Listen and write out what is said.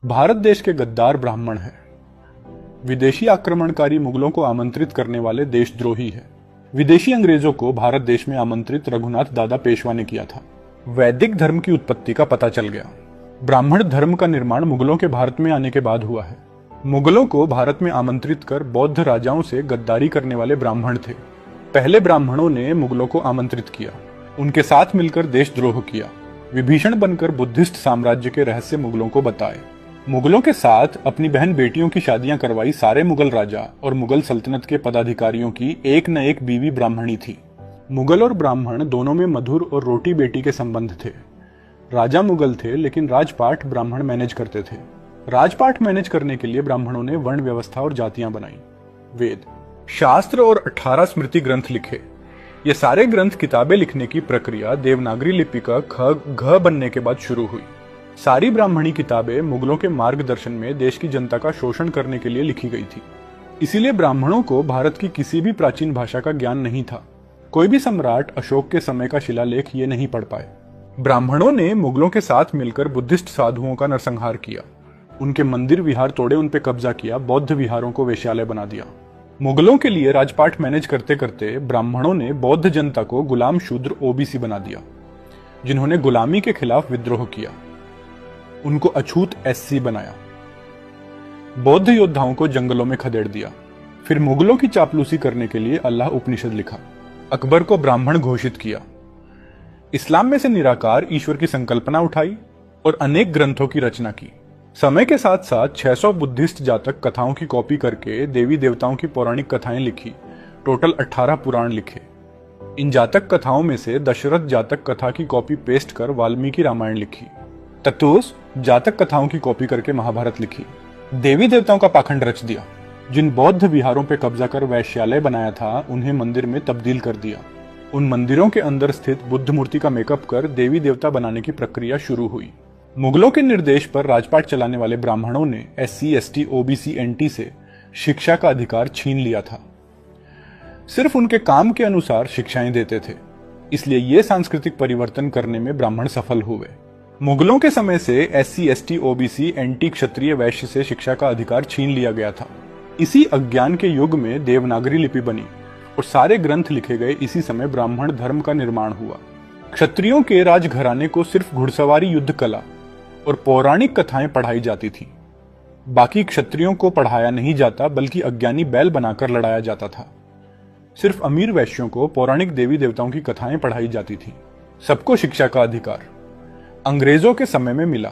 भारत देश के गद्दार ब्राह्मण हैं। विदेशी आक्रमणकारी मुगलों को आमंत्रित करने वाले देशद्रोही है। विदेशी अंग्रेजों को भारत देश में आमंत्रित रघुनाथ दादा पेशवा ने किया था। वैदिक धर्म की उत्पत्ति का पता चल गया। ब्राह्मण धर्म का निर्माण मुगलों के भारत में आने के बाद हुआ है। मुगलों को भारत में आमंत्रित कर बौद्ध राजाओं से गद्दारी करने वाले ब्राह्मण थे। पहले ब्राह्मणों ने मुगलों को आमंत्रित किया, उनके साथ मिलकर देशद्रोह किया, विभीषण बनकर बुद्धिस्ट साम्राज्य के रहस्य मुगलों को बताए। मुगलों के साथ अपनी बहन बेटियों की शादियां करवाई सारे मुगल राजा और मुगल सल्तनत के पदाधिकारियों की एक न एक बीवी ब्राह्मणी थी। मुगल और ब्राह्मण दोनों में मधुर और रोटी बेटी के संबंध थे। राजा मुगल थे लेकिन राजपाट ब्राह्मण मैनेज करते थे। राजपाट मैनेज करने के लिए ब्राह्मणों ने वर्ण व्यवस्था और जातियां बनाई। वेद, शास्त्र और 18 स्मृति ग्रंथ लिखे। ये सारे ग्रंथ किताबें लिखने की प्रक्रिया देवनागरी लिपि का घ बनने के बाद शुरू हुई। सारी ब्राह्मणी किताबें मुगलों के मार्गदर्शन में देश की जनता का शोषण करने के लिए लिखी गई थी। इसीलिए ब्राह्मणों को भारत की किसी भी प्राचीन भाषा का ज्ञान नहीं था। कोई भी सम्राट अशोक के समय का शिलालेख ये नहीं पढ़ पाए। ब्राह्मणों ने मुगलों के साथ मिलकर बुद्धिस्ट साधुओं का नरसंहार किया, उनके मंदिर विहार तोड़े, उन पे कब्जा किया, बौद्ध विहारों को वेश्यालय बना दिया। मुगलों के लिए राजपाट मैनेज करते करते ब्राह्मणों ने बौद्ध जनता को गुलाम शूद्र ओबीसी बना दिया, जिन्होंने गुलामी के खिलाफ विद्रोह किया। उनको अछूत एससी बनाया। बौद्ध योद्धाओं को जंगलों में खदेड़ दिया। फिर मुगलों की चापलूसी करने के लिए अल्लाह उपनिषद लिखा। अकबर को ब्राह्मण घोषित किया। इस्लाम में से निराकार ईश्वर की संकल्पना उठाई और अनेक ग्रंथों की रचना की। समय के साथ साथ 600 बुद्धिस्ट जातक कथाओं की कॉपी करके देवी देवताओं की पौराणिक कथाएं लिखी। टोटल 18 पुराण लिखे। इन जातक कथाओं में से दशरथ जातक कथा की कॉपी पेस्ट कर वाल्मीकि रामायण लिखी। ततोस जातक कथाओं की कॉपी करके महाभारत लिखी। देवी देवताओं का पाखंड रच दिया। जिन बौद्ध विहारों पर कब्जा कर वैश्यालय बनाया था, उन्हें मंदिर में तब्दील कर दिया। उन मंदिरों के अंदर स्थित बुद्ध मूर्ति का मेकअप कर देवी देवता बनाने की प्रक्रिया शुरू हुई। मुगलों के निर्देश पर राजपाट चलाने वाले ब्राह्मणों ने एससी, एसटी, ओबीसी, एनटी से शिक्षा का अधिकार छीन लिया था। सिर्फ उनके काम के अनुसार शिक्षाएं देते थे। इसलिए ये सांस्कृतिक परिवर्तन करने में ब्राह्मण सफल हुए। मुगलों के समय से एससी, एसटी, ओबीसी, एनटी, क्षत्रिय, वैश्य से शिक्षा का अधिकार छीन लिया गया था। इसी अज्ञान के युग में देवनागरी लिपि बनी और सारे ग्रंथ लिखे गए। इसी समय ब्राह्मण धर्म का निर्माण हुआ। क्षत्रियों के राजघराने को सिर्फ घुड़सवारी, युद्ध कला और पौराणिक कथाएं पढ़ाई जाती थी। बाकी क्षत्रियों को पढ़ाया नहीं जाता, बल्कि अज्ञानी बैल बनाकर लड़ाया जाता था। सिर्फ अमीर वैश्यों को पौराणिक देवी देवताओं की कथाएं पढ़ाई जाती थी। सबको शिक्षा का अधिकार अंग्रेजों के समय में मिला।